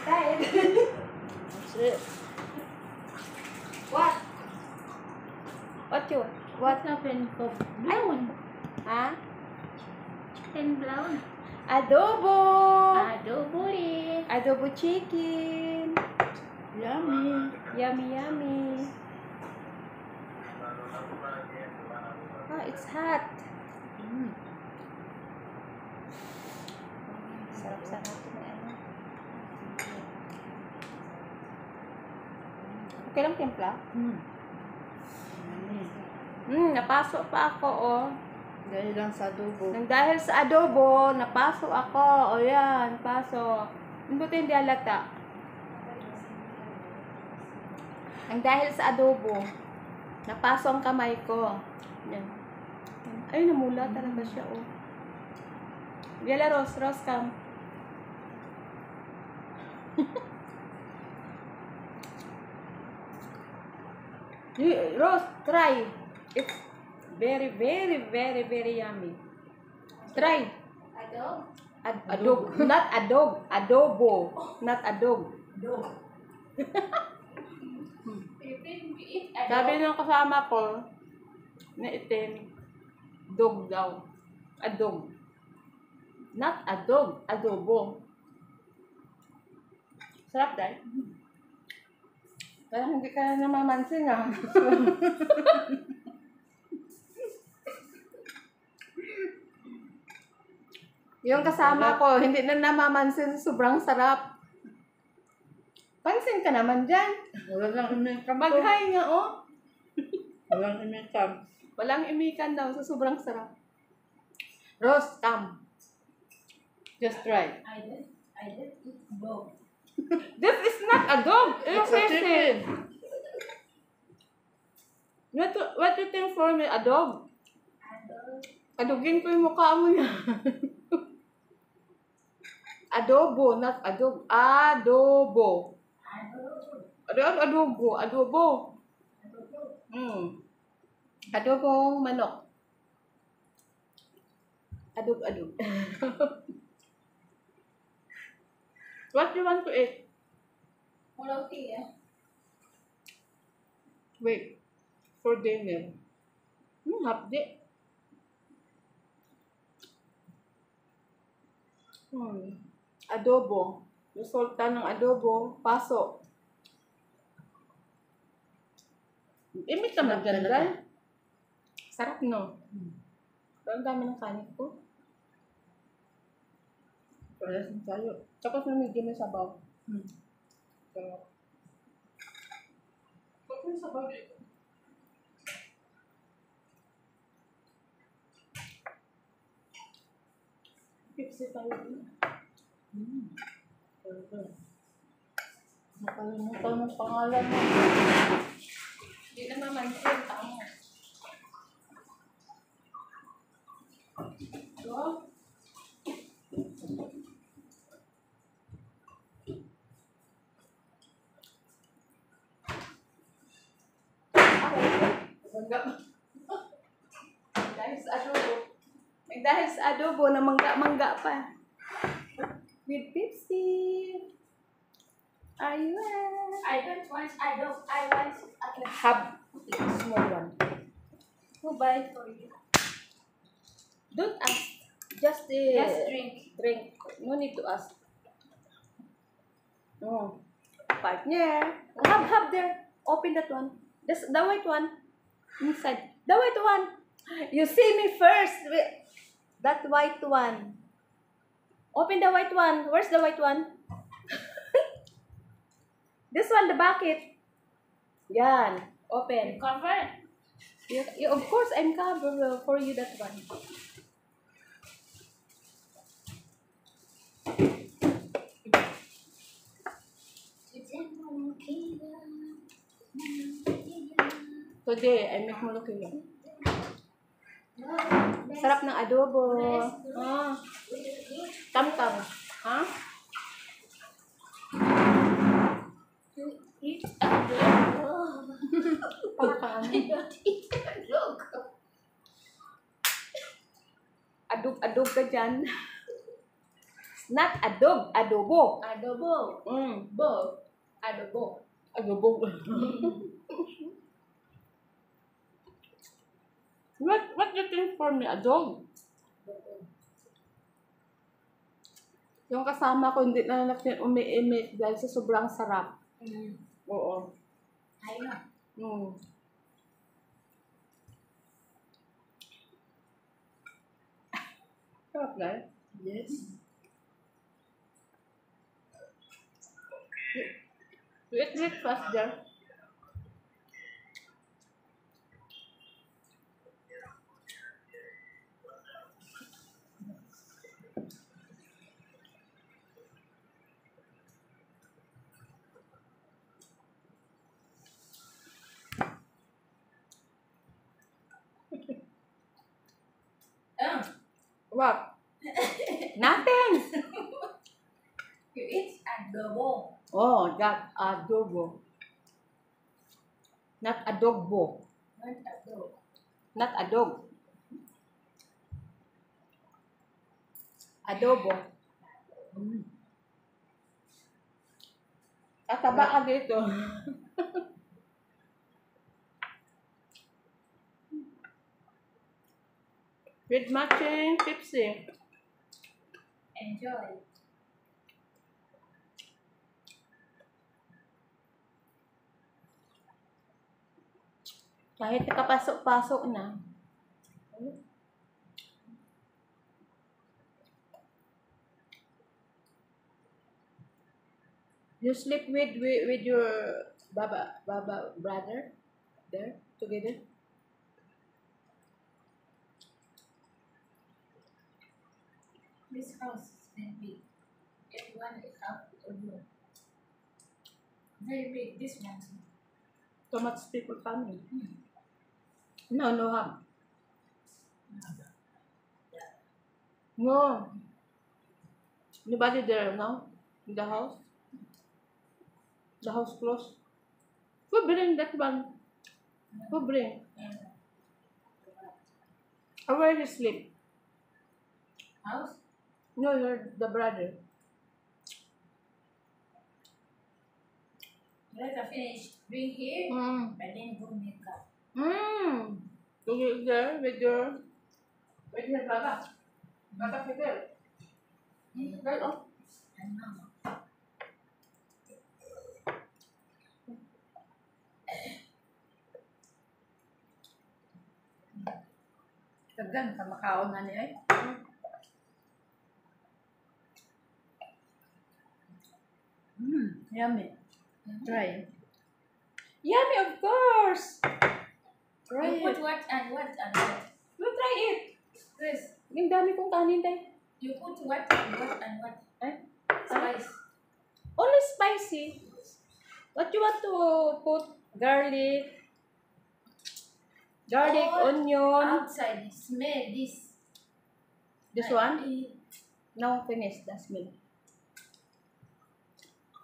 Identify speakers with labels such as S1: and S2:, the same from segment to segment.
S1: tired.
S2: That's it.
S1: What? What you?
S3: What happened for brown?
S1: Ha?
S3: And brown.
S1: Adobo!
S3: Adobo eh.
S1: Adobo chicken.
S2: Yummy.
S1: Yummy, yummy. Oh, it's hot. Sarap-sarap na ano. Okay lang timpla? Napasok pa ako, oh.
S2: Dahil lang sa adobo.
S1: Nang dahil sa adobo, napasok ako. O yan, pasok. Buti hindi halata. Nang dahil sa adobo, napasok ang kamay ko. Yan. Ay, namula talaga siya, oh. Yala, Rose, come. Rose, try. It's very, very, very, very yummy. Try.
S3: Adobo?
S1: Adobo. Not adobo. Adobo. Not adobo.
S3: If we eat adobo.
S1: Sabi ng kasama ko, na itim, dog daw. Adog. Not adog. Adobo. Sarap dahil. Parang hindi ka namamansin, ah. Yung kasama ko, hindi na namamansin, sobrang sarap. Pansin ka naman dyan.
S2: Wala lang imikan.
S1: Mag-hi nga, oh.
S2: Walang imikan.
S1: Walang imikan daw, so sobrang sarap. Rose, come. Just try.
S3: I did eat dog.
S1: This is not a dog.
S2: It's a chicken.
S1: What you think for me? A dog?
S3: Adobo.
S1: Kadugin ko yung mukha mo niya. Adobo, not adog. Adobo.
S3: Adobo.
S1: Adobo. Adobong manok. Adog. What you want to eat?
S3: Mulauti eh.
S1: Wait. For dinner. Hapdi. Adobo. Resulta ng adobo. Paso. Imit naman
S2: Sarap
S1: dyan,
S2: talaga.
S1: guys. Sarap, no? Ang dami ng kanin ko.
S2: Parasin tayo.
S1: Tapos na medyo may sabaw. Sarap. Tapos may sabaw dito. Pipsi tayo dito.
S2: Nakalimutan ng pangalan mo.
S1: Hindi na mamansin. Tama. Go. Dahil sa adobo. Dahil sa adobo na mangga-mangga pa. With Pepsi. Are you ready?
S3: I don't want adobo. I want adobo.
S1: Have a small one.
S3: Who buy for you?
S1: Don't ask. Just
S3: drink.
S1: Drink. No need to ask. No. Partner. Have there. Open that one. The white one. Inside. The white one. You see me first. That white one. Open the white one. Where's the white one? This one, the bucket. Yan. Open.
S3: Cover.
S1: You, of course, I'm covered for you that one. Today, I make molokhia. Sarap ng adobo. Ah. Tam-tam. Ha?
S3: Eat adobo.
S1: Pagkaan.
S3: I don't eat adobo.
S1: Adog-adog ka dyan. Not adog, adobo.
S3: Adobo.
S1: Mm.
S3: Bo. Adobo.
S2: Adobo. What do you think for me? Adobo. Yung kasama ko, hindi na natin umiimik dahil sa sobrang sarap. Oo.
S3: Ayun.
S2: Sarap na
S3: Yes.
S2: You eat breakfast there? What?
S1: Nothing.
S3: You eat adobo.
S1: Oh, that adobo. Not adobo.
S3: Not adobo.
S1: Not adog. Adobo.
S2: Kataba ka dito. With matching Pepsi.
S3: Enjoy.
S1: Kahit nakapasok-pasok na. You sleep with your baba brother there together?
S3: This house is very big. Everyone will have a room. Very big. This one.
S2: So much people coming.
S1: No, no have. No.
S2: Nobody there now? In the house? The house closed? Who bring that one? Who bring? Or where you sleep?
S3: House?
S2: No, you're the brother.
S3: Let us finish. Bring here.
S1: Mm.
S3: But then go make up.
S2: So you're there with your brother? Brother Fidel? Right off.
S3: And mama.
S2: Tagan, kamakaon na niya eh. Yummy. Try.
S1: Yummy, of course. Try
S3: You put
S1: it.
S3: what and what and what?
S1: You try it.
S3: Chris,
S1: Yung dami kong kanin tayo.
S3: you put what and what and what?
S1: Eh?
S3: Spice.
S1: Only spicy. What you want to put? Garlic. Garlic,
S3: All
S1: onion.
S3: Outside, smell this.
S1: This one? Now finish. That's me.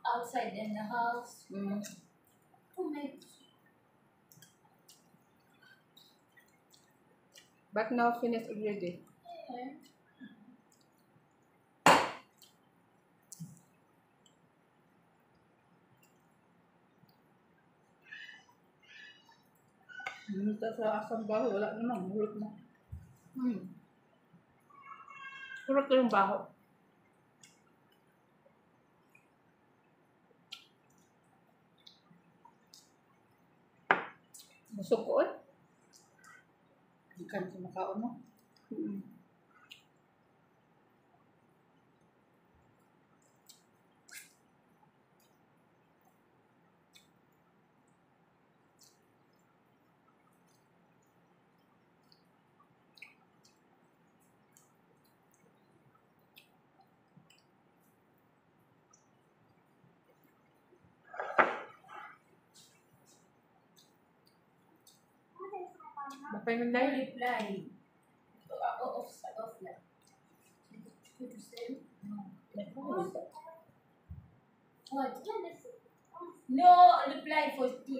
S3: Outside in the house. Who makes?
S2: But now finish already.
S3: Yeah.
S2: Minta sa asang baho, wala naman, hulot na. Hulot ko yung baho. Busog ko eh. Ikan sa makaon mo. Bakay ng
S3: I
S2: dahil.
S3: reply. Offline. Did you say? No. What? No, reply for two.